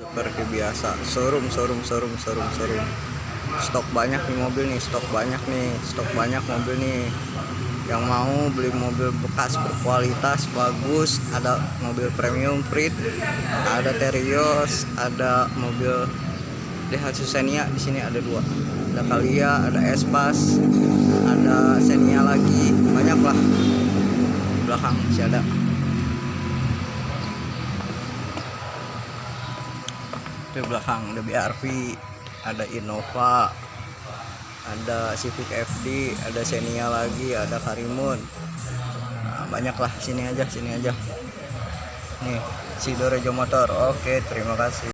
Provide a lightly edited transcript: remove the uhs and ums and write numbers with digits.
Seperti biasa, showroom. Stok banyak nih mobil nih, stok banyak mobil nih. Yang mau beli mobil bekas berkualitas bagus, ada mobil premium Prit, ada Terios, ada mobil Daihatsu Xenia. Di sini ada dua, ada Calya, ada Espas, ada Xenia lagi, banyak lah. Di belakang masih ada. Di belakang ada BRV, ada Innova, ada Civic FD, ada Xenia lagi, ada Karimun. Nah, banyak lah, sini aja nih, Sidorejo Motor. Oke, terima kasih.